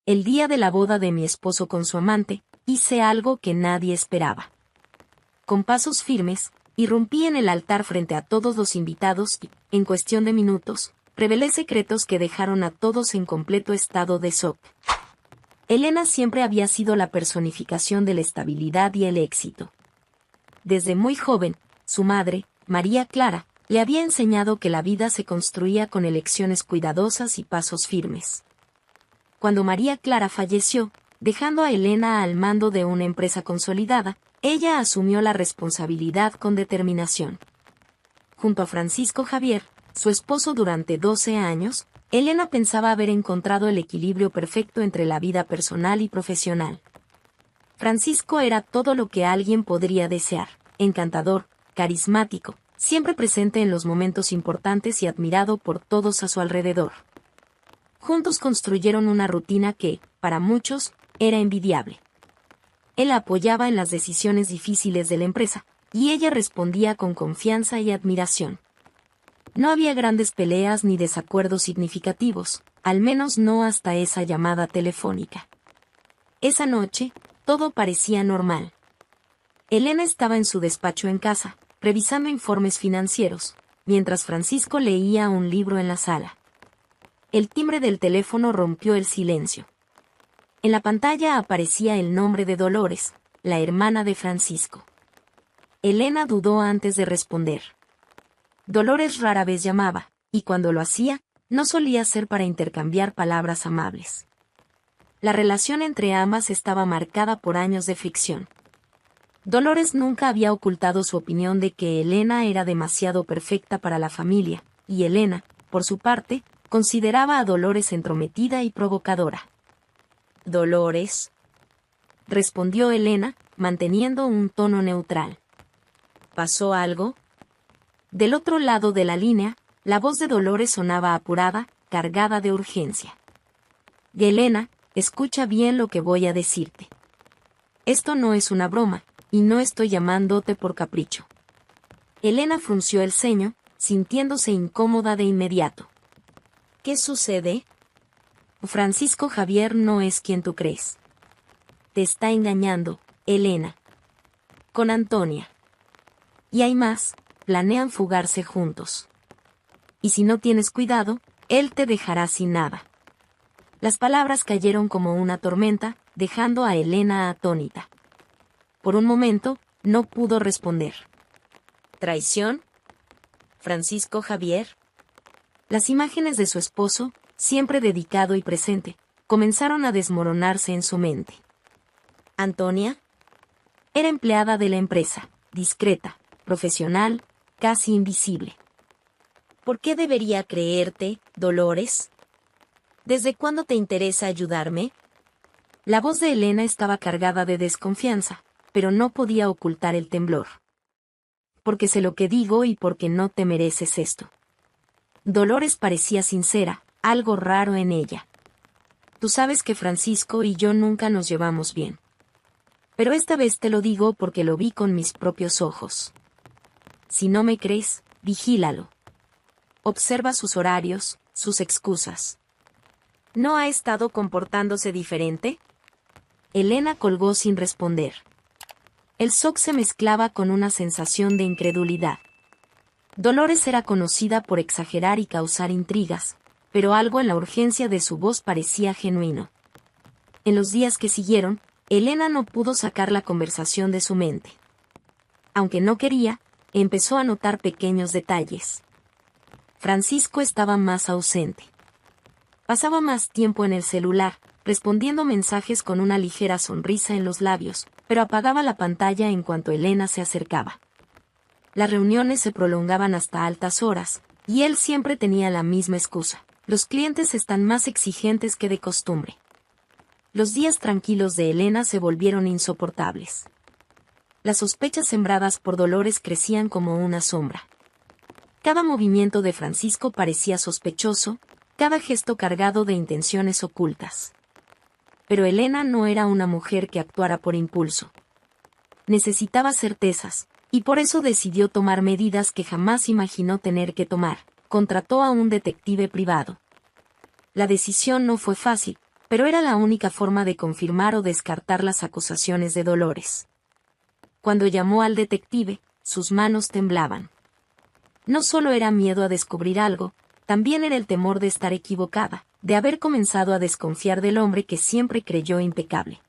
el día de la boda de mi esposo con su amante, hice algo que nadie esperaba. Con pasos firmes, irrumpí en el altar frente a todos los invitados y, en cuestión de minutos, revelé secretos que dejaron a todos en completo estado de shock. Elena siempre había sido la personificación de la estabilidad y el éxito. Desde muy joven, su madre, María Clara, le había enseñado que la vida se construía con elecciones cuidadosas y pasos firmes. Cuando María Clara falleció, dejando a Elena al mando de una empresa consolidada, ella asumió la responsabilidad con determinación. Junto a Francisco Javier, su esposo durante 12 años, Elena pensaba haber encontrado el equilibrio perfecto entre la vida personal y profesional. Francisco era todo lo que alguien podría desear: encantador, carismático, siempre presente en los momentos importantes y admirado por todos a su alrededor. Juntos construyeron una rutina que, para muchos, era envidiable. Él la apoyaba en las decisiones difíciles de la empresa, y ella respondía con confianza y admiración. No había grandes peleas ni desacuerdos significativos, al menos no hasta esa llamada telefónica. Esa noche, todo parecía normal. Elena estaba en su despacho en casa, revisando informes financieros, mientras Francisco leía un libro en la sala. El timbre del teléfono rompió el silencio. En la pantalla aparecía el nombre de Dolores, la hermana de Francisco. Elena dudó antes de responder. Dolores rara vez llamaba, y cuando lo hacía, no solía ser para intercambiar palabras amables. La relación entre ambas estaba marcada por años de fricción. Dolores nunca había ocultado su opinión de que Elena era demasiado perfecta para la familia, y Elena, por su parte, consideraba a Dolores entrometida y provocadora. «Dolores», respondió Elena, manteniendo un tono neutral. «¿Pasó algo?» Del otro lado de la línea, la voz de Dolores sonaba apurada, cargada de urgencia. «Elena, escucha bien lo que voy a decirte. Esto no es una broma, y no estoy llamándote por capricho». Elena frunció el ceño, sintiéndose incómoda de inmediato. «¿Qué sucede?» «Francisco Javier no es quien tú crees. Te está engañando, Elena. Con Antonia. Y hay más, planean fugarse juntos. Y si no tienes cuidado, él te dejará sin nada». Las palabras cayeron como una tormenta, dejando a Elena atónita. Por un momento, no pudo responder. ¿Traición? ¿Francisco Javier? Las imágenes de su esposo, siempre dedicado y presente, comenzaron a desmoronarse en su mente. ¿Antonia? Era empleada de la empresa, discreta, profesional, casi invisible. ¿Por qué debería creerte, Dolores? ¿Desde cuándo te interesa ayudarme? La voz de Elena estaba cargada de desconfianza, pero no podía ocultar el temblor. Porque sé lo que digo y porque no te mereces esto. Dolores parecía sincera, algo raro en ella. Tú sabes que Francisco y yo nunca nos llevamos bien. Pero esta vez te lo digo porque lo vi con mis propios ojos. Si no me crees, vigílalo. Observa sus horarios, sus excusas. ¿No ha estado comportándose diferente? Elena colgó sin responder. El shock se mezclaba con una sensación de incredulidad. Dolores era conocida por exagerar y causar intrigas, pero algo en la urgencia de su voz parecía genuino. En los días que siguieron, Elena no pudo sacar la conversación de su mente. Aunque no quería, empezó a notar pequeños detalles. Francisco estaba más ausente. Pasaba más tiempo en el celular, respondiendo mensajes con una ligera sonrisa en los labios, pero apagaba la pantalla en cuanto Elena se acercaba. Las reuniones se prolongaban hasta altas horas, y él siempre tenía la misma excusa: los clientes están más exigentes que de costumbre. Los días tranquilos de Elena se volvieron insoportables. Las sospechas sembradas por Dolores crecían como una sombra. Cada movimiento de Francisco parecía sospechoso, cada gesto cargado de intenciones ocultas. Pero Elena no era una mujer que actuara por impulso. Necesitaba certezas, y por eso decidió tomar medidas que jamás imaginó tener que tomar. Contrató a un detective privado. La decisión no fue fácil, pero era la única forma de confirmar o descartar las acusaciones de Dolores. Cuando llamó al detective, sus manos temblaban. No solo era miedo a descubrir algo, también era el temor de estar equivocada, de haber comenzado a desconfiar del hombre que siempre creyó impecable.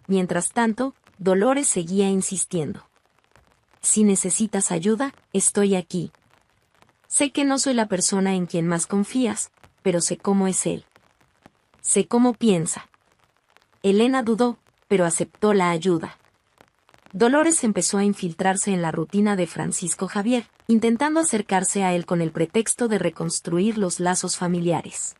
Mientras tanto, Dolores seguía insistiendo. Si necesitas ayuda, estoy aquí. Sé que no soy la persona en quien más confías, pero sé cómo es él. Sé cómo piensa. Elena dudó, pero aceptó la ayuda. Dolores empezó a infiltrarse en la rutina de Francisco Javier, intentando acercarse a él con el pretexto de reconstruir los lazos familiares.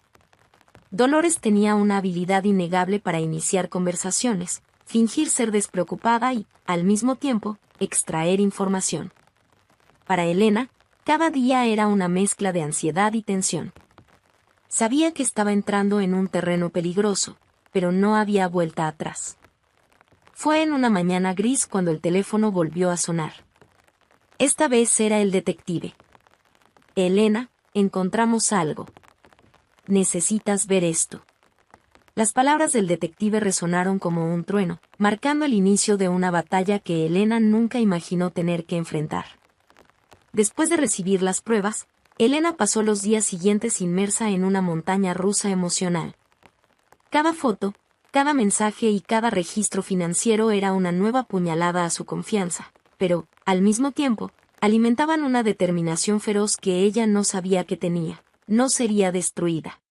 Dolores tenía una habilidad innegable para iniciar conversaciones, fingir ser despreocupada y, al mismo tiempo, extraer información. Para Elena, cada día era una mezcla de ansiedad y tensión. Sabía que estaba entrando en un terreno peligroso, pero no había vuelta atrás. Fue en una mañana gris cuando el teléfono volvió a sonar. Esta vez era el detective. Elena, encontramos algo. Necesitas ver esto. Las palabras del detective resonaron como un trueno, marcando el inicio de una batalla que Elena nunca imaginó tener que enfrentar. Después de recibir las pruebas, Elena pasó los días siguientes inmersa en una montaña rusa emocional. Cada foto, cada mensaje y cada registro financiero era una nueva puñalada a su confianza, pero, al mismo tiempo, alimentaban una determinación feroz que ella no sabía que tenía. No sería destruida.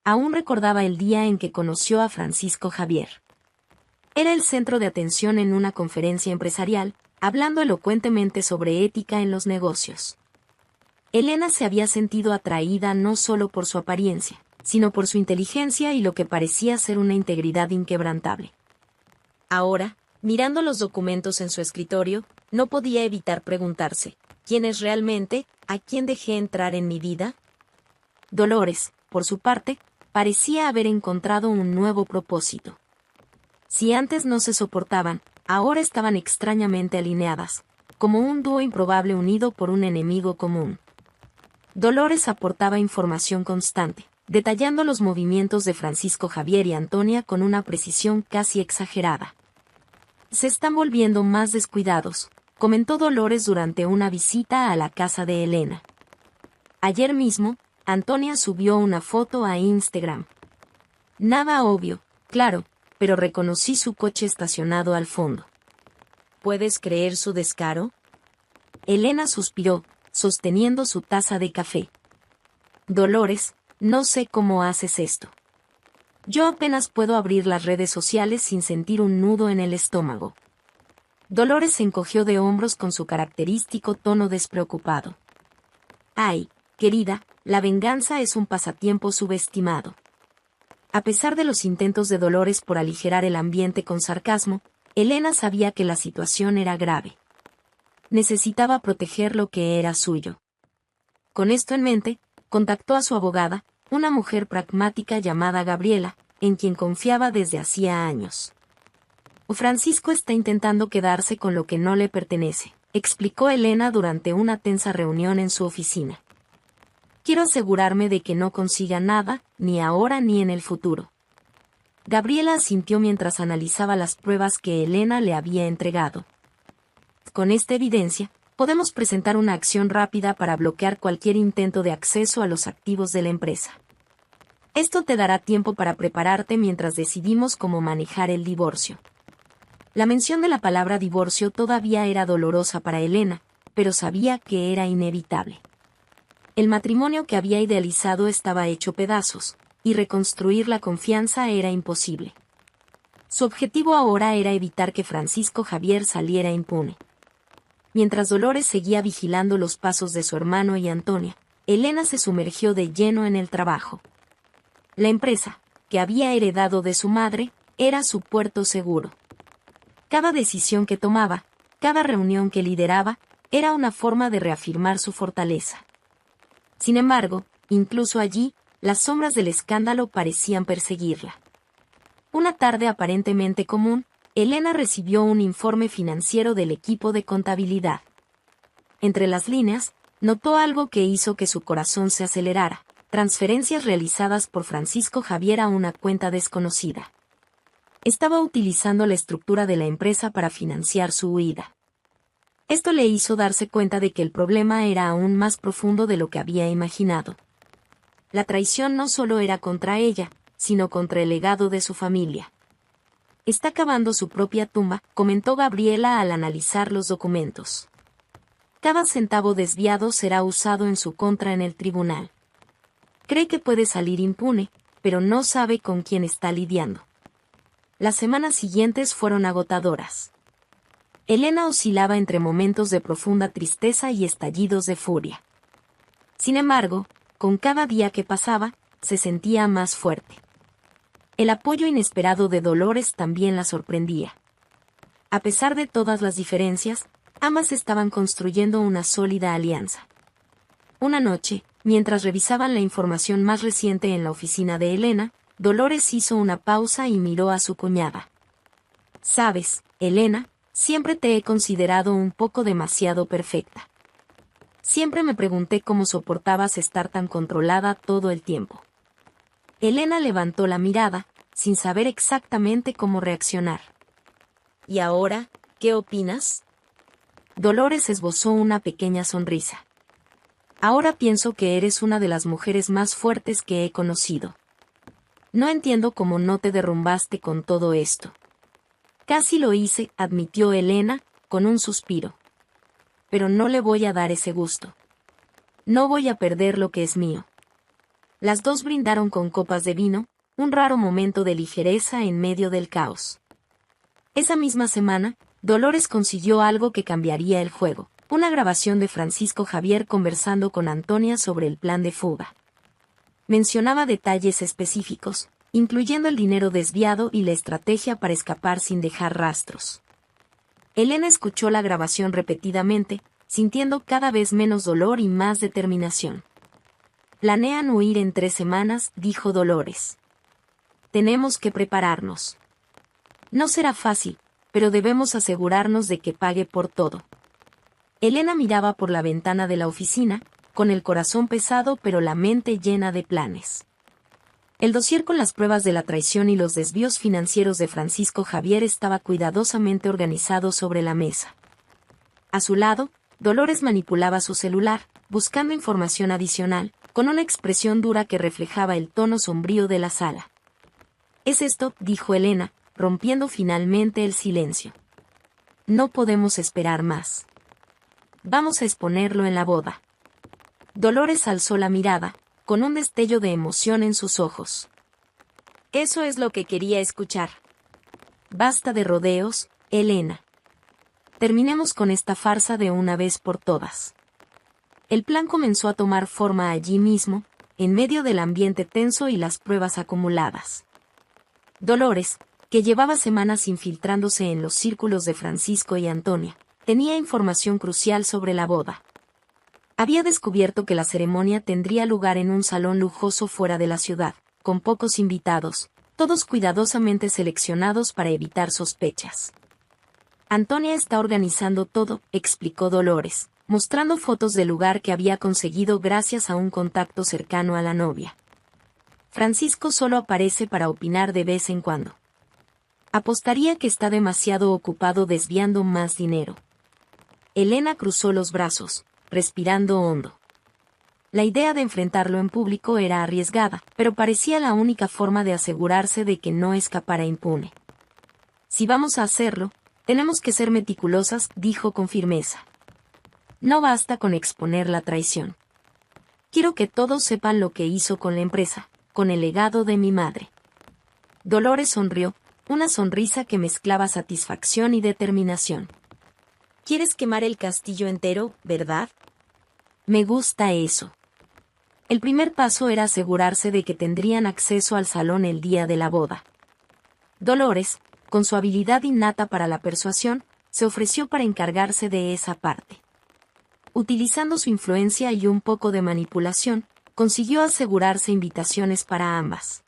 Aún recordaba el día en que conoció a Francisco Javier. Era el centro de atención en una conferencia empresarial, hablando elocuentemente sobre ética en los negocios. Elena se había sentido atraída no solo por su apariencia, sino por su inteligencia y lo que parecía ser una integridad inquebrantable. Ahora, mirando los documentos en su escritorio, no podía evitar preguntarse, ¿quién es realmente, a quién dejé entrar en mi vida? Dolores, por su parte, parecía haber encontrado un nuevo propósito. Si antes no se soportaban, ahora estaban extrañamente alineadas, como un dúo improbable unido por un enemigo común. Dolores aportaba información constante, detallando los movimientos de Francisco Javier y Antonia con una precisión casi exagerada. Se están volviendo más descuidados, comentó Dolores durante una visita a la casa de Elena. Ayer mismo, Antonia subió una foto a Instagram. Nada obvio, claro, pero reconocí su coche estacionado al fondo. ¿Puedes creer su descaro? Elena suspiró, sosteniendo su taza de café. Dolores, no sé cómo haces esto. Yo apenas puedo abrir las redes sociales sin sentir un nudo en el estómago. Dolores se encogió de hombros con su característico tono despreocupado. Ay, querida, la venganza es un pasatiempo subestimado. A pesar de los intentos de Dolores por aligerar el ambiente con sarcasmo, Elena sabía que la situación era grave. Necesitaba proteger lo que era suyo. Con esto en mente, contactó a su abogada, una mujer pragmática llamada Gabriela, en quien confiaba desde hacía años. Francisco está intentando quedarse con lo que no le pertenece, explicó Elena durante una tensa reunión en su oficina. Quiero asegurarme de que no consiga nada, ni ahora ni en el futuro. Gabriela asintió mientras analizaba las pruebas que Elena le había entregado. Con esta evidencia, podemos presentar una acción rápida para bloquear cualquier intento de acceso a los activos de la empresa. Esto te dará tiempo para prepararte mientras decidimos cómo manejar el divorcio. La mención de la palabra divorcio todavía era dolorosa para Elena, pero sabía que era inevitable. El matrimonio que había idealizado estaba hecho pedazos, y reconstruir la confianza era imposible. Su objetivo ahora era evitar que Francisco Javier saliera impune. Mientras Dolores seguía vigilando los pasos de su hermano y Antonia, Elena se sumergió de lleno en el trabajo. La empresa, que había heredado de su madre, era su puerto seguro. Cada decisión que tomaba, cada reunión que lideraba, era una forma de reafirmar su fortaleza. Sin embargo, incluso allí, las sombras del escándalo parecían perseguirla. Una tarde aparentemente común, Elena recibió un informe financiero del equipo de contabilidad. Entre las líneas, notó algo que hizo que su corazón se acelerara. transferencias realizadas por Francisco Javier a una cuenta desconocida. Estaba utilizando la estructura de la empresa para financiar su huida. Esto le hizo darse cuenta de que el problema era aún más profundo de lo que había imaginado. La traición no solo era contra ella, sino contra el legado de su familia. Está cavando su propia tumba, comentó Gabriela al analizar los documentos. Cada centavo desviado será usado en su contra en el tribunal. Cree que puede salir impune, pero no sabe con quién está lidiando. Las semanas siguientes fueron agotadoras. Elena oscilaba entre momentos de profunda tristeza y estallidos de furia. Sin embargo, con cada día que pasaba, se sentía más fuerte. El apoyo inesperado de Dolores también la sorprendía. A pesar de todas las diferencias, ambas estaban construyendo una sólida alianza. Una noche, mientras revisaban la información más reciente en la oficina de Elena, Dolores hizo una pausa y miró a su cuñada. «Sabes, Elena, siempre te he considerado un poco demasiado perfecta. Siempre me pregunté cómo soportabas estar tan controlada todo el tiempo». Elena levantó la mirada, sin saber exactamente cómo reaccionar. «¿Y ahora, qué opinas?». Dolores esbozó una pequeña sonrisa. «Ahora pienso que eres una de las mujeres más fuertes que he conocido. No entiendo cómo no te derrumbaste con todo esto». «Casi lo hice», admitió Elena, con un suspiro. «Pero no le voy a dar ese gusto. No voy a perder lo que es mío». Las dos brindaron con copas de vino, un raro momento de ligereza en medio del caos. Esa misma semana, Dolores consiguió algo que cambiaría el juego, una grabación de Francisco Javier conversando con Antonia sobre el plan de fuga. Mencionaba detalles específicos, incluyendo el dinero desviado y la estrategia para escapar sin dejar rastros. Elena escuchó la grabación repetidamente, sintiendo cada vez menos dolor y más determinación. «Planean huir en 3 semanas», dijo Dolores. «Tenemos que prepararnos. No será fácil, pero debemos asegurarnos de que pague por todo». Elena miraba por la ventana de la oficina, con el corazón pesado pero la mente llena de planes. El dossier con las pruebas de la traición y los desvíos financieros de Francisco Javier estaba cuidadosamente organizado sobre la mesa. A su lado, Dolores manipulaba su celular, buscando información adicional, con una expresión dura que reflejaba el tono sombrío de la sala. «Es esto», dijo Elena, rompiendo finalmente el silencio. «No podemos esperar más. Vamos a exponerlo en la boda». Dolores alzó la mirada, con un destello de emoción en sus ojos. «Eso es lo que quería escuchar. Basta de rodeos, Elena. Terminemos con esta farsa de una vez por todas». El plan comenzó a tomar forma allí mismo, en medio del ambiente tenso y las pruebas acumuladas. Dolores, que llevaba semanas infiltrándose en los círculos de Francisco y Antonia, tenía información crucial sobre la boda. Había descubierto que la ceremonia tendría lugar en un salón lujoso fuera de la ciudad, con pocos invitados, todos cuidadosamente seleccionados para evitar sospechas. «Antonia está organizando todo», explicó Dolores, mostrando fotos del lugar que había conseguido gracias a un contacto cercano a la novia. «Francisco solo aparece para opinar de vez en cuando. Apostaría que está demasiado ocupado desviando más dinero». Elena cruzó los brazos, respirando hondo. La idea de enfrentarlo en público era arriesgada, pero parecía la única forma de asegurarse de que no escapara impune. «Si vamos a hacerlo, tenemos que ser meticulosas», dijo con firmeza. «No basta con exponer la traición. Quiero que todos sepan lo que hizo con la empresa, con el legado de mi madre». Dolores sonrió, una sonrisa que mezclaba satisfacción y determinación. «Quieres quemar el castillo entero, ¿verdad? Me gusta eso». El primer paso era asegurarse de que tendrían acceso al salón el día de la boda. Dolores, con su habilidad innata para la persuasión, se ofreció para encargarse de esa parte. Utilizando su influencia y un poco de manipulación, consiguió asegurarse invitaciones para ambas.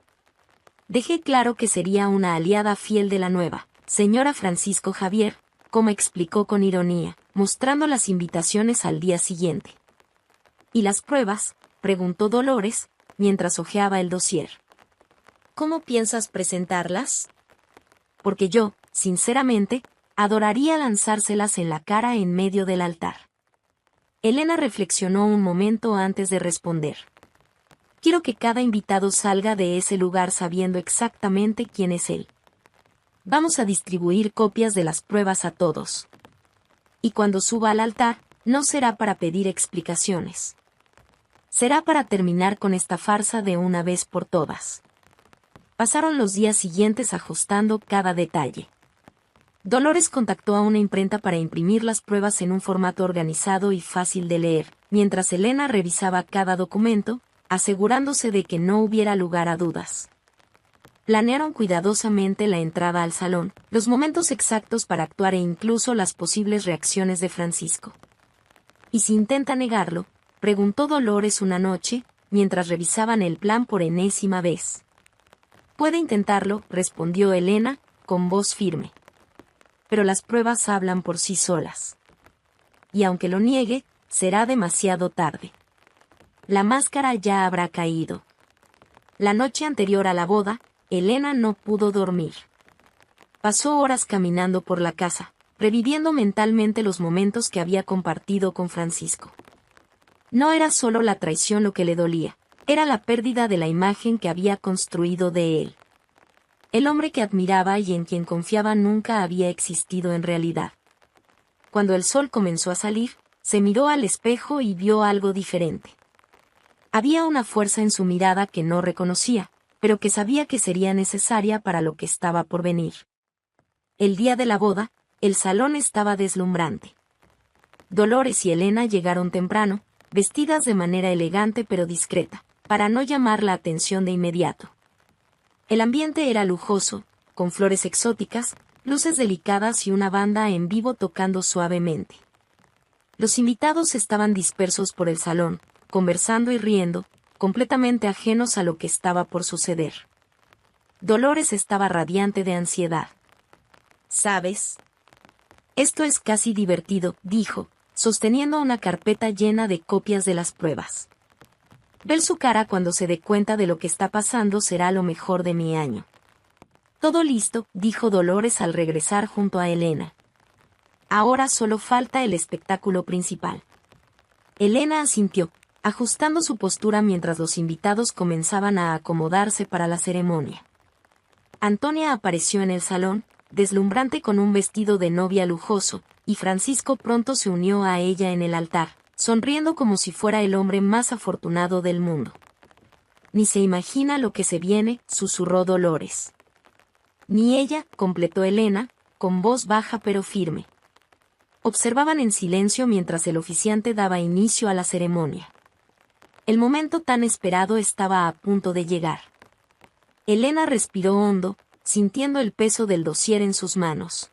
«Dejé claro que sería una aliada fiel de la nueva señora Francisco Javier», como explicó con ironía, mostrando las invitaciones al día siguiente. «¿Y las pruebas?», preguntó Dolores, mientras hojeaba el dossier. ¿Cómo piensas presentarlas? Porque yo, sinceramente, adoraría lanzárselas en la cara en medio del altar. Elena reflexionó un momento antes de responder. Quiero que cada invitado salga de ese lugar sabiendo exactamente quién es él. Vamos a distribuir copias de las pruebas a todos. Y cuando suba al altar, no será para pedir explicaciones. Será para terminar con esta farsa de una vez por todas. Pasaron los días siguientes ajustando cada detalle. Dolores contactó a una imprenta para imprimir las pruebas en un formato organizado y fácil de leer, mientras Elena revisaba cada documento, asegurándose de que no hubiera lugar a dudas. Planearon cuidadosamente la entrada al salón, los momentos exactos para actuar e incluso las posibles reacciones de Francisco. ¿Y si intenta negarlo?, preguntó Dolores una noche, mientras revisaban el plan por enésima vez. Puede intentarlo, respondió Elena, con voz firme. Pero las pruebas hablan por sí solas. Y aunque lo niegue, será demasiado tarde. La máscara ya habrá caído. La noche anterior a la boda, Elena no pudo dormir. Pasó horas caminando por la casa, reviviendo mentalmente los momentos que había compartido con Francisco. No era solo la traición lo que le dolía, era la pérdida de la imagen que había construido de él. El hombre que admiraba y en quien confiaba nunca había existido en realidad. Cuando el sol comenzó a salir, se miró al espejo y vio algo diferente. Había una fuerza en su mirada que no reconocía, pero que sabía que sería necesaria para lo que estaba por venir. El día de la boda, el salón estaba deslumbrante. Dolores y Elena llegaron temprano, vestidas de manera elegante pero discreta, para no llamar la atención de inmediato. El ambiente era lujoso, con flores exóticas, luces delicadas y una banda en vivo tocando suavemente. Los invitados estaban dispersos por el salón, conversando y riendo, completamente ajenos a lo que estaba por suceder. Dolores estaba radiante de ansiedad. ¿Sabes? Esto es casi divertido, dijo, sosteniendo una carpeta llena de copias de las pruebas. Ver su cara cuando se dé cuenta de lo que está pasando será lo mejor de mi año. Todo listo, dijo Dolores al regresar junto a Elena. Ahora solo falta el espectáculo principal. Elena asintió, ajustando su postura mientras los invitados comenzaban a acomodarse para la ceremonia. Antonia apareció en el salón, deslumbrante con un vestido de novia lujoso, y Francisco pronto se unió a ella en el altar, sonriendo como si fuera el hombre más afortunado del mundo. Ni se imagina lo que se viene, susurró Dolores. Ni ella, completó Elena, con voz baja pero firme. Observaban en silencio mientras el oficiante daba inicio a la ceremonia. El momento tan esperado estaba a punto de llegar. Elena respiró hondo, sintiendo el peso del dossier en sus manos.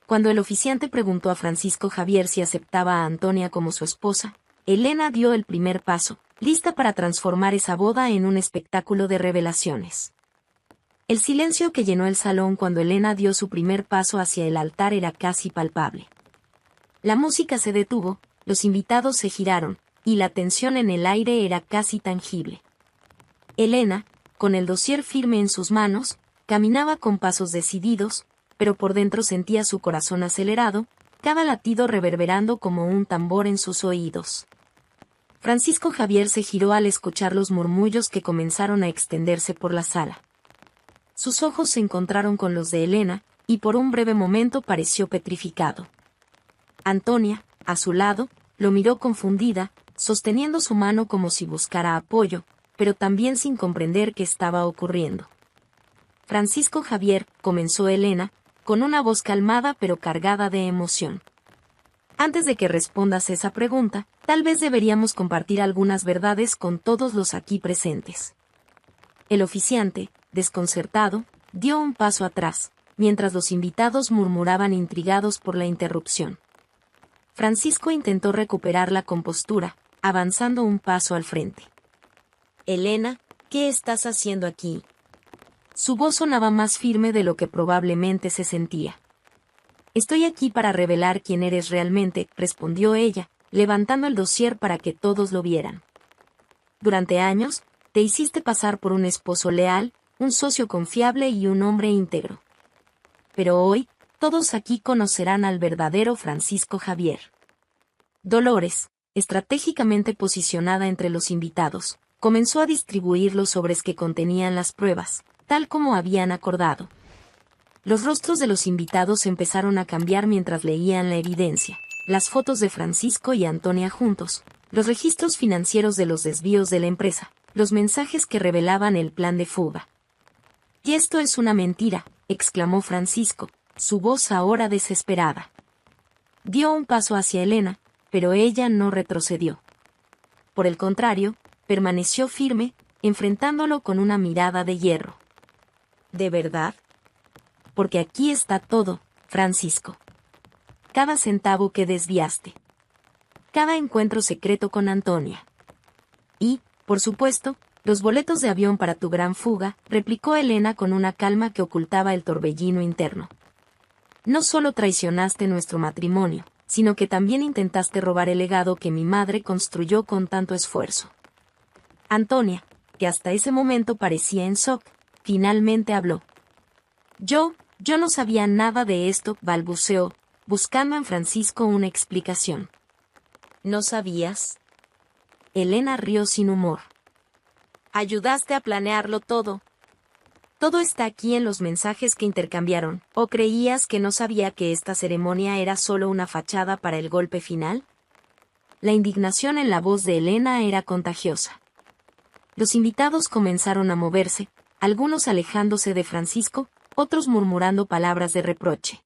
Cuando el oficiante preguntó a Francisco Javier si aceptaba a Antonia como su esposa, Elena dio el primer paso, lista para transformar esa boda en un espectáculo de revelaciones. El silencio que llenó el salón cuando Elena dio su primer paso hacia el altar era casi palpable. La música se detuvo, los invitados se giraron, y la tensión en el aire era casi tangible. Elena, con el dossier firme en sus manos, caminaba con pasos decididos, pero por dentro sentía su corazón acelerado, cada latido reverberando como un tambor en sus oídos. Francisco Javier se giró al escuchar los murmullos que comenzaron a extenderse por la sala. Sus ojos se encontraron con los de Elena, y por un breve momento pareció petrificado. Antonia, a su lado, lo miró confundida, sosteniendo su mano como si buscara apoyo, pero también sin comprender qué estaba ocurriendo. Francisco Javier, comenzó Elena, con una voz calmada pero cargada de emoción. Antes de que respondas esa pregunta, tal vez deberíamos compartir algunas verdades con todos los aquí presentes. El oficiante, desconcertado, dio un paso atrás, mientras los invitados murmuraban intrigados por la interrupción. Francisco intentó recuperar la compostura, avanzando un paso al frente. Elena, ¿qué estás haciendo aquí? Su voz sonaba más firme de lo que probablemente se sentía. Estoy aquí para revelar quién eres realmente, respondió ella, levantando el dossier para que todos lo vieran. Durante años, te hiciste pasar por un esposo leal, un socio confiable y un hombre íntegro. Pero hoy, todos aquí conocerán al verdadero Francisco Javier. Dolores, estratégicamente posicionada entre los invitados, comenzó a distribuir los sobres que contenían las pruebas, tal como habían acordado. Los rostros de los invitados empezaron a cambiar mientras leían la evidencia, las fotos de Francisco y Antonia juntos, los registros financieros de los desvíos de la empresa, los mensajes que revelaban el plan de fuga. «Y esto es una mentira», exclamó Francisco, su voz ahora desesperada. Dio un paso hacia Elena, pero ella no retrocedió. Por el contrario, permaneció firme, enfrentándolo con una mirada de hierro. «¿De verdad? Porque aquí está todo, Francisco. Cada centavo que desviaste. Cada encuentro secreto con Antonia. Y, por supuesto, los boletos de avión para tu gran fuga», replicó Elena con una calma que ocultaba el torbellino interno. «No solo traicionaste nuestro matrimonio, sino que también intentaste robar el legado que mi madre construyó con tanto esfuerzo». Antonia, que hasta ese momento parecía en shock, finalmente habló. Yo no sabía nada de esto», balbuceó, buscando en Francisco una explicación. «¿No sabías?» Elena rió sin humor. «Ayudaste a planearlo todo. Todo está aquí en los mensajes que intercambiaron. ¿O creías que no sabía que esta ceremonia era solo una fachada para el golpe final?» La indignación en la voz de Elena era contagiosa. Los invitados comenzaron a moverse, algunos alejándose de Francisco, otros murmurando palabras de reproche.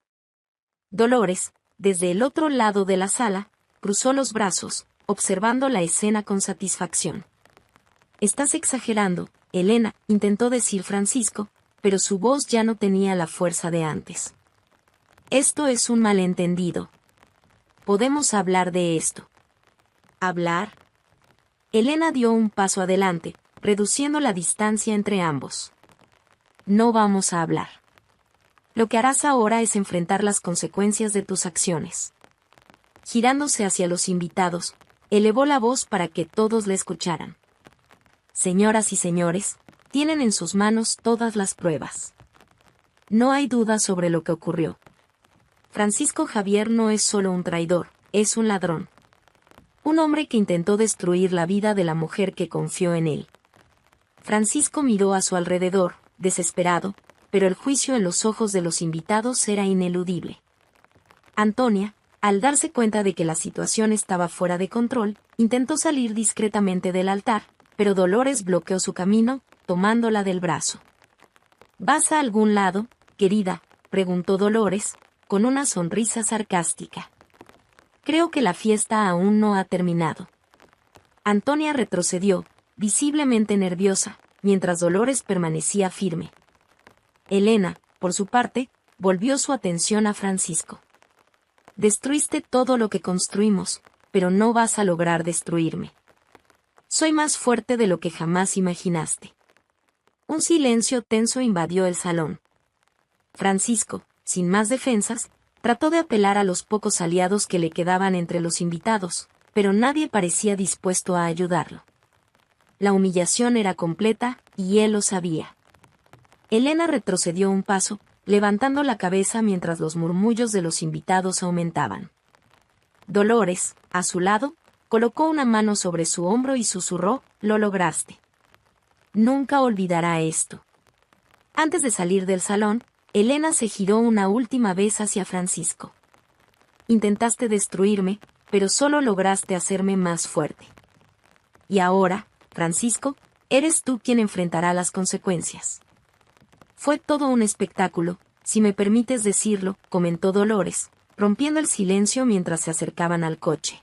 Dolores, desde el otro lado de la sala, cruzó los brazos, observando la escena con satisfacción. «Estás exagerando, Elena», intentó decir Francisco, pero su voz ya no tenía la fuerza de antes. «Esto es un malentendido. Podemos hablar de esto». «¿Hablar?» Elena dio un paso adelante, reduciendo la distancia entre ambos. «No vamos a hablar. Lo que harás ahora es enfrentar las consecuencias de tus acciones». Girándose hacia los invitados, elevó la voz para que todos le escucharan. «Señoras y señores, tienen en sus manos todas las pruebas. No hay duda sobre lo que ocurrió. Francisco Javier no es solo un traidor, es un ladrón. Un hombre que intentó destruir la vida de la mujer que confió en él». Francisco miró a su alrededor, desesperado, pero el juicio en los ojos de los invitados era ineludible. Antonia, al darse cuenta de que la situación estaba fuera de control, intentó salir discretamente del altar, pero Dolores bloqueó su camino, tomándola del brazo. «¿Vas a algún lado, querida?», preguntó Dolores, con una sonrisa sarcástica. «Creo que la fiesta aún no ha terminado». Antonia retrocedió, visiblemente nerviosa, mientras Dolores permanecía firme. Elena, por su parte, volvió su atención a Francisco. «Destruiste todo lo que construimos, pero no vas a lograr destruirme. Soy más fuerte de lo que jamás imaginaste». Un silencio tenso invadió el salón. Francisco, sin más defensas, trató de apelar a los pocos aliados que le quedaban entre los invitados, pero nadie parecía dispuesto a ayudarlo. La humillación era completa, y él lo sabía. Elena retrocedió un paso, levantando la cabeza mientras los murmullos de los invitados aumentaban. Dolores, a su lado, colocó una mano sobre su hombro y susurró: «Lo lograste. Nunca olvidará esto». Antes de salir del salón, Elena se giró una última vez hacia Francisco. «Intentaste destruirme, pero solo lograste hacerme más fuerte. Y ahora, Francisco, eres tú quien enfrentará las consecuencias». «Fue todo un espectáculo, si me permites decirlo», comentó Dolores, rompiendo el silencio mientras se acercaban al coche.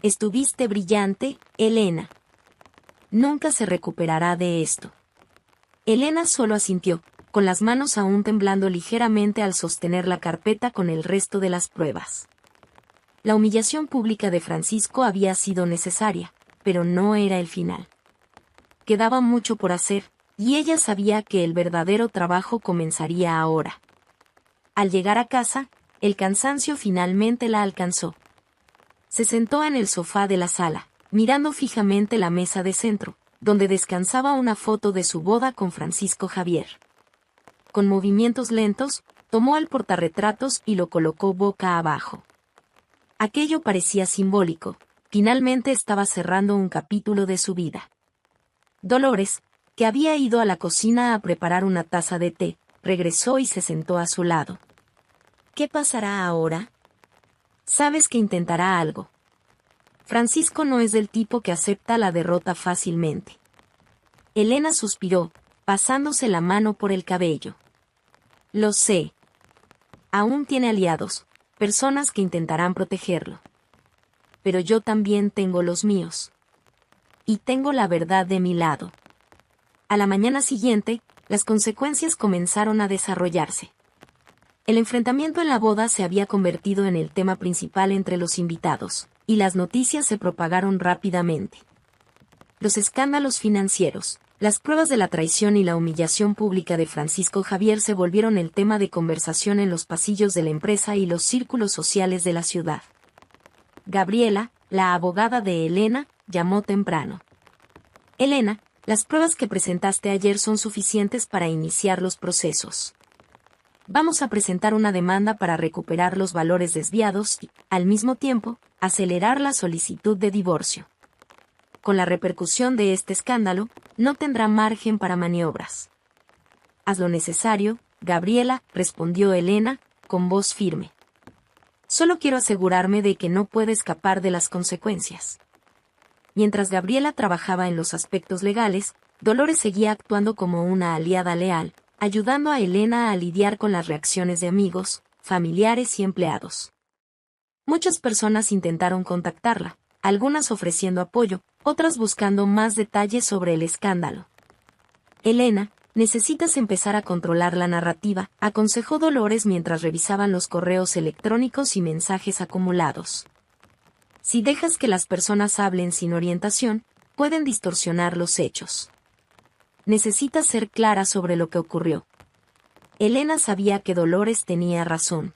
«Estuviste brillante, Elena. Nunca se recuperará de esto». Elena solo asintió, con las manos aún temblando ligeramente al sostener la carpeta con el resto de las pruebas. La humillación pública de Francisco había sido necesaria, pero no era el final. Quedaba mucho por hacer, y ella sabía que el verdadero trabajo comenzaría ahora. Al llegar a casa, el cansancio finalmente la alcanzó. Se sentó en el sofá de la sala, mirando fijamente la mesa de centro, donde descansaba una foto de su boda con Francisco Javier. Con movimientos lentos, tomó al portarretratos y lo colocó boca abajo. Aquello parecía simbólico, finalmente estaba cerrando un capítulo de su vida. Dolores, que había ido a la cocina a preparar una taza de té, regresó y se sentó a su lado. ¿Qué pasará ahora? Sabes que intentará algo. Francisco no es del tipo que acepta la derrota fácilmente. Elena suspiró, pasándose la mano por el cabello. Lo sé. Aún tiene aliados, personas que intentarán protegerlo. Pero yo también tengo los míos. Y tengo la verdad de mi lado. A la mañana siguiente, las consecuencias comenzaron a desarrollarse. El enfrentamiento en la boda se había convertido en el tema principal entre los invitados, y las noticias se propagaron rápidamente. Los escándalos financieros, las pruebas de la traición y la humillación pública de Francisco Javier se volvieron el tema de conversación en los pasillos de la empresa y los círculos sociales de la ciudad. Gabriela, la abogada de Elena, llamó temprano. Elena, las pruebas que presentaste ayer son suficientes para iniciar los procesos. Vamos a presentar una demanda para recuperar los valores desviados y, al mismo tiempo, acelerar la solicitud de divorcio. Con la repercusión de este escándalo, no tendrá margen para maniobras. Haz lo necesario, Gabriela, respondió Elena, con voz firme. Solo quiero asegurarme de que no puede escapar de las consecuencias. Mientras Gabriela trabajaba en los aspectos legales, Dolores seguía actuando como una aliada leal, ayudando a Elena a lidiar con las reacciones de amigos, familiares y empleados. Muchas personas intentaron contactarla, algunas ofreciendo apoyo, otras buscando más detalles sobre el escándalo. Elena, necesitas empezar a controlar la narrativa, aconsejó Dolores mientras revisaban los correos electrónicos y mensajes acumulados. Si dejas que las personas hablen sin orientación, pueden distorsionar los hechos. Necesitas ser clara sobre lo que ocurrió. Elena sabía que Dolores tenía razón.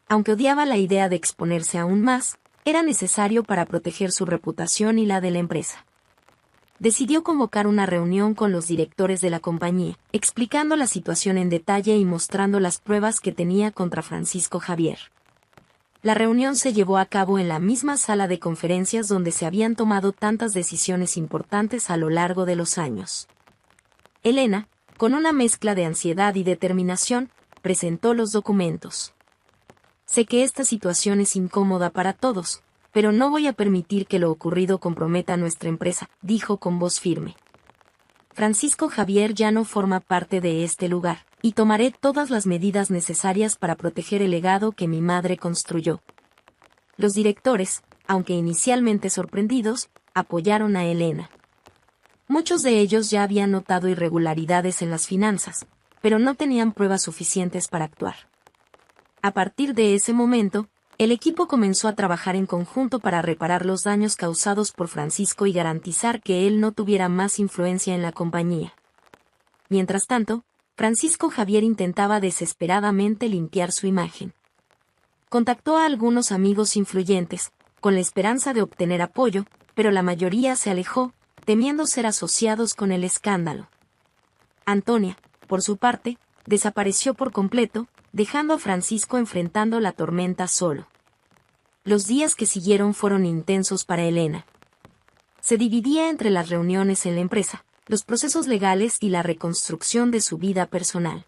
Aunque odiaba la idea de exponerse aún más, era necesario para proteger su reputación y la de la empresa. Decidió convocar una reunión con los directores de la compañía, explicando la situación en detalle y mostrando las pruebas que tenía contra Francisco Javier. La reunión se llevó a cabo en la misma sala de conferencias donde se habían tomado tantas decisiones importantes a lo largo de los años. Elena, con una mezcla de ansiedad y determinación, presentó los documentos. Sé que esta situación es incómoda para todos, pero no voy a permitir que lo ocurrido comprometa a nuestra empresa, dijo con voz firme. Francisco Javier ya no forma parte de este lugar, y tomaré todas las medidas necesarias para proteger el legado que mi madre construyó. Los directores, aunque inicialmente sorprendidos, apoyaron a Elena. Muchos de ellos ya habían notado irregularidades en las finanzas, pero no tenían pruebas suficientes para actuar. A partir de ese momento, el equipo comenzó a trabajar en conjunto para reparar los daños causados por Francisco y garantizar que él no tuviera más influencia en la compañía. Mientras tanto, Francisco Javier intentaba desesperadamente limpiar su imagen. Contactó a algunos amigos influyentes, con la esperanza de obtener apoyo, pero la mayoría se alejó, temiendo ser asociados con el escándalo. Antonia, por su parte, desapareció por completo, dejando a Francisco enfrentando la tormenta solo. Los días que siguieron fueron intensos para Elena. Se dividía entre las reuniones en la empresa, los procesos legales y la reconstrucción de su vida personal.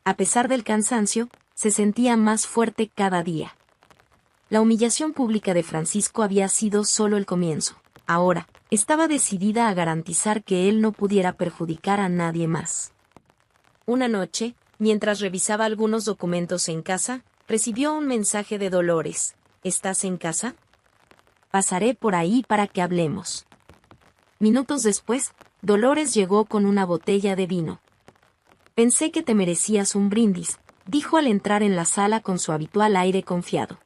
A pesar del cansancio, se sentía más fuerte cada día. La humillación pública de Francisco había sido solo el comienzo. Ahora, estaba decidida a garantizar que él no pudiera perjudicar a nadie más. Una noche, mientras revisaba algunos documentos en casa, recibió un mensaje de Dolores. ¿Estás en casa? Pasaré por ahí para que hablemos. Minutos después, Dolores llegó con una botella de vino. Pensé que te merecías un brindis, dijo al entrar en la sala con su habitual aire confiado.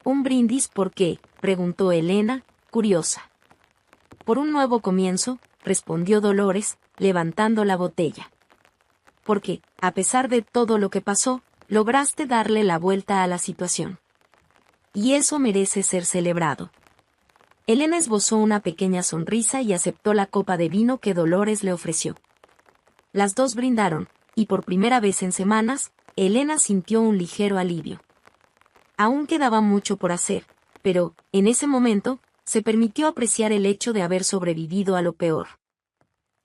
¿Un brindis por qué?, preguntó Elena, curiosa. Por un nuevo comienzo, respondió Dolores, levantando la botella. Porque, a pesar de todo lo que pasó, lograste darle la vuelta a la situación. Y eso merece ser celebrado. Elena esbozó una pequeña sonrisa y aceptó la copa de vino que Dolores le ofreció. Las dos brindaron, y por primera vez en semanas, Elena sintió un ligero alivio. Aún quedaba mucho por hacer, pero, en ese momento, se permitió apreciar el hecho de haber sobrevivido a lo peor.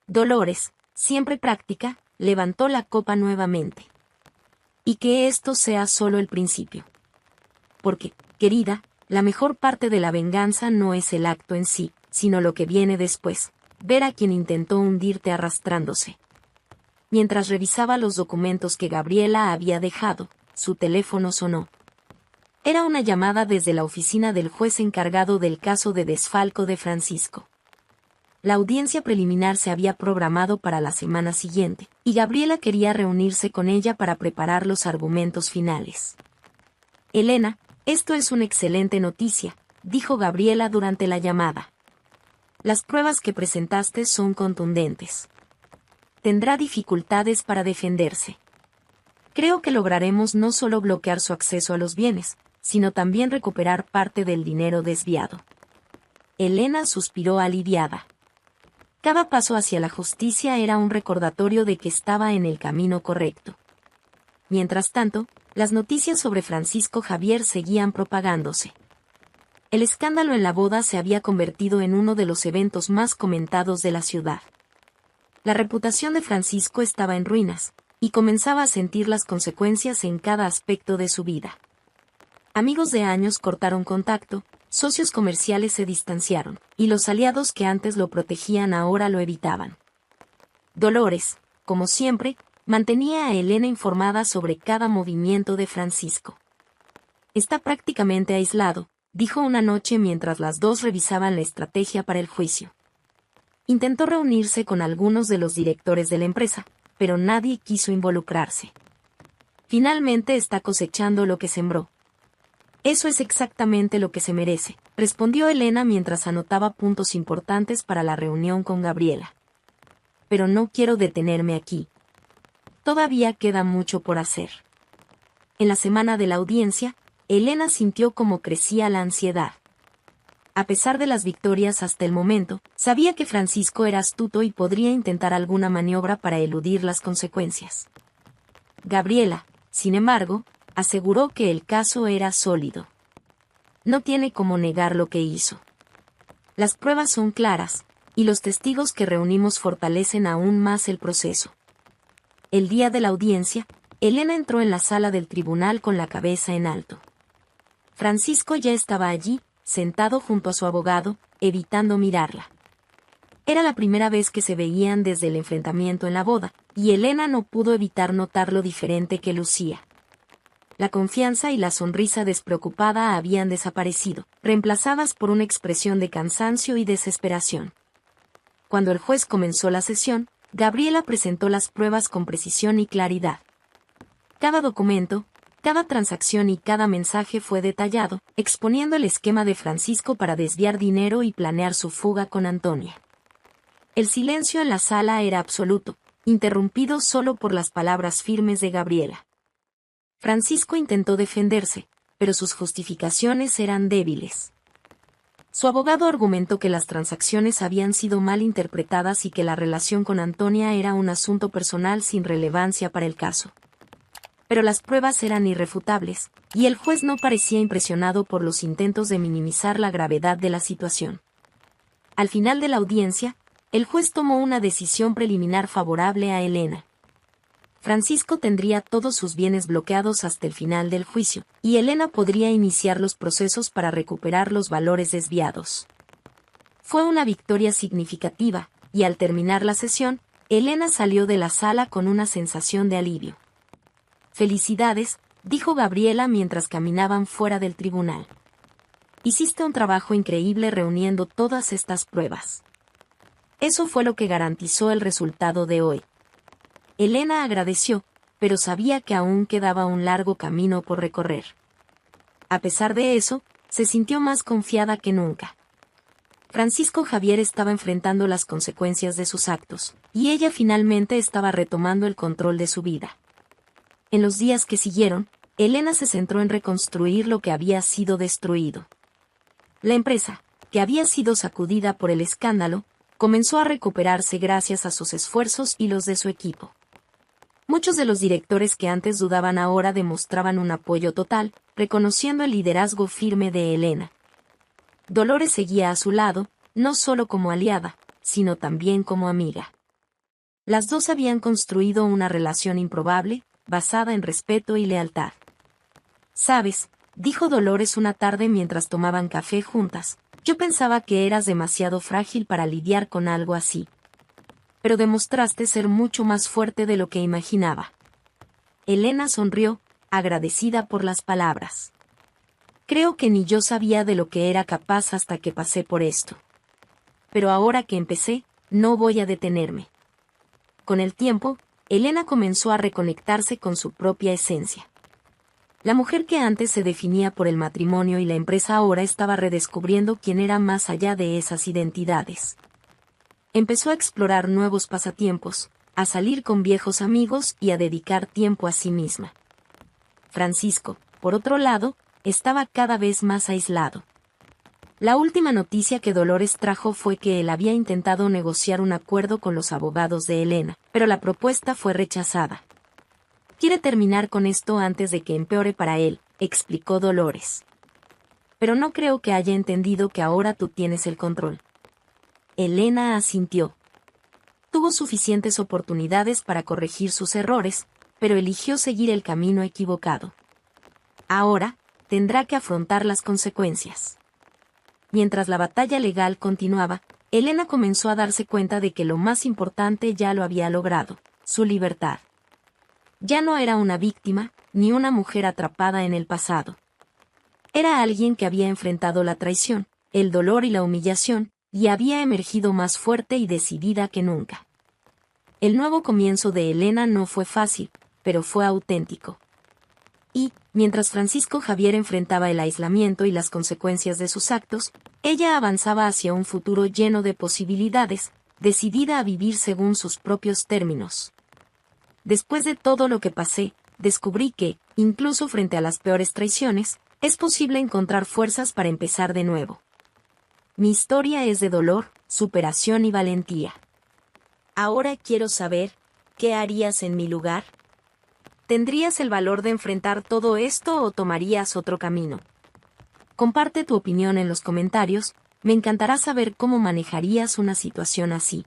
Dolores, siempre práctica, levantó la copa nuevamente. Y que esto sea solo el principio. Porque, querida, la mejor parte de la venganza no es el acto en sí, sino lo que viene después, ver a quien intentó hundirte arrastrándose. Mientras revisaba los documentos que Gabriela había dejado, su teléfono sonó. Era una llamada desde la oficina del juez encargado del caso de desfalco de Francisco. La audiencia preliminar se había programado para la semana siguiente, y Gabriela quería reunirse con ella para preparar los argumentos finales. Elena, esto es una excelente noticia, dijo Gabriela durante la llamada. Las pruebas que presentaste son contundentes. Tendrá dificultades para defenderse. Creo que lograremos no solo bloquear su acceso a los bienes, sino también recuperar parte del dinero desviado. Elena suspiró aliviada. Cada paso hacia la justicia era un recordatorio de que estaba en el camino correcto. Mientras tanto, las noticias sobre Francisco Javier seguían propagándose. El escándalo en la boda se había convertido en uno de los eventos más comentados de la ciudad. La reputación de Francisco estaba en ruinas, y comenzaba a sentir las consecuencias en cada aspecto de su vida. Amigos de años cortaron contacto, socios comerciales se distanciaron, y los aliados que antes lo protegían ahora lo evitaban. Dolores, como siempre, mantenía a Elena informada sobre cada movimiento de Francisco. Está prácticamente aislado, dijo una noche mientras las dos revisaban la estrategia para el juicio. Intentó reunirse con algunos de los directores de la empresa, pero nadie quiso involucrarse. Finalmente está cosechando lo que sembró. Eso es exactamente lo que se merece, respondió Elena mientras anotaba puntos importantes para la reunión con Gabriela. Pero no quiero detenerme aquí. Todavía queda mucho por hacer. En la semana de la audiencia, Elena sintió cómo crecía la ansiedad. A pesar de las victorias hasta el momento, sabía que Francisco era astuto y podría intentar alguna maniobra para eludir las consecuencias. Gabriela, sin embargo, aseguró que el caso era sólido. No tiene cómo negar lo que hizo. Las pruebas son claras, y los testigos que reunimos fortalecen aún más el proceso. El día de la audiencia, Elena entró en la sala del tribunal con la cabeza en alto. Francisco ya estaba allí, sentado junto a su abogado, evitando mirarla. Era la primera vez que se veían desde el enfrentamiento en la boda, y Elena no pudo evitar notar lo diferente que lucía. La confianza y la sonrisa despreocupada habían desaparecido, reemplazadas por una expresión de cansancio y desesperación. Cuando el juez comenzó la sesión, Gabriela presentó las pruebas con precisión y claridad. Cada documento, cada transacción y cada mensaje fue detallado, exponiendo el esquema de Francisco para desviar dinero y planear su fuga con Antonia. El silencio en la sala era absoluto, interrumpido solo por las palabras firmes de Gabriela. Francisco intentó defenderse, pero sus justificaciones eran débiles. Su abogado argumentó que las transacciones habían sido mal interpretadas y que la relación con Antonia era un asunto personal sin relevancia para el caso. Pero las pruebas eran irrefutables, y el juez no parecía impresionado por los intentos de minimizar la gravedad de la situación. Al final de la audiencia, el juez tomó una decisión preliminar favorable a Elena. Francisco tendría todos sus bienes bloqueados hasta el final del juicio, y Elena podría iniciar los procesos para recuperar los valores desviados. Fue una victoria significativa, y al terminar la sesión, Elena salió de la sala con una sensación de alivio. «Felicidades», dijo Gabriela mientras caminaban fuera del tribunal. «Hiciste un trabajo increíble reuniendo todas estas pruebas. Eso fue lo que garantizó el resultado de hoy». Elena agradeció, pero sabía que aún quedaba un largo camino por recorrer. A pesar de eso, se sintió más confiada que nunca. Francisco Javier estaba enfrentando las consecuencias de sus actos, y ella finalmente estaba retomando el control de su vida. En los días que siguieron, Elena se centró en reconstruir lo que había sido destruido. La empresa, que había sido sacudida por el escándalo, comenzó a recuperarse gracias a sus esfuerzos y los de su equipo. Muchos de los directores que antes dudaban ahora demostraban un apoyo total, reconociendo el liderazgo firme de Elena. Dolores seguía a su lado, no solo como aliada, sino también como amiga. Las dos habían construido una relación improbable, basada en respeto y lealtad. «Sabes», dijo Dolores una tarde mientras tomaban café juntas, «yo pensaba que eras demasiado frágil para lidiar con algo así. Pero demostraste ser mucho más fuerte de lo que imaginaba». Elena sonrió, agradecida por las palabras. «Creo que ni yo sabía de lo que era capaz hasta que pasé por esto. Pero ahora que empecé, no voy a detenerme». Con el tiempo, Elena comenzó a reconectarse con su propia esencia. La mujer que antes se definía por el matrimonio y la empresa ahora estaba redescubriendo quién era más allá de esas identidades. Empezó a explorar nuevos pasatiempos, a salir con viejos amigos y a dedicar tiempo a sí misma. Francisco, por otro lado, estaba cada vez más aislado. La última noticia que Dolores trajo fue que él había intentado negociar un acuerdo con los abogados de Elena, pero la propuesta fue rechazada. «Quiere terminar con esto antes de que empeore para él», explicó Dolores. «Pero no creo que haya entendido que ahora tú tienes el control». Elena asintió. Tuvo suficientes oportunidades para corregir sus errores, pero eligió seguir el camino equivocado. Ahora, tendrá que afrontar las consecuencias. Mientras la batalla legal continuaba, Elena comenzó a darse cuenta de que lo más importante ya lo había logrado: su libertad. Ya no era una víctima, ni una mujer atrapada en el pasado. Era alguien que había enfrentado la traición, el dolor y la humillación, y había emergido más fuerte y decidida que nunca. El nuevo comienzo de Elena no fue fácil, pero fue auténtico. Y, mientras Francisco Javier enfrentaba el aislamiento y las consecuencias de sus actos, ella avanzaba hacia un futuro lleno de posibilidades, decidida a vivir según sus propios términos. Después de todo lo que pasé, descubrí que, incluso frente a las peores traiciones, es posible encontrar fuerzas para empezar de nuevo. Mi historia es de dolor, superación y valentía. Ahora quiero saber, ¿qué harías en mi lugar? ¿Tendrías el valor de enfrentar todo esto o tomarías otro camino? Comparte tu opinión en los comentarios, me encantará saber cómo manejarías una situación así.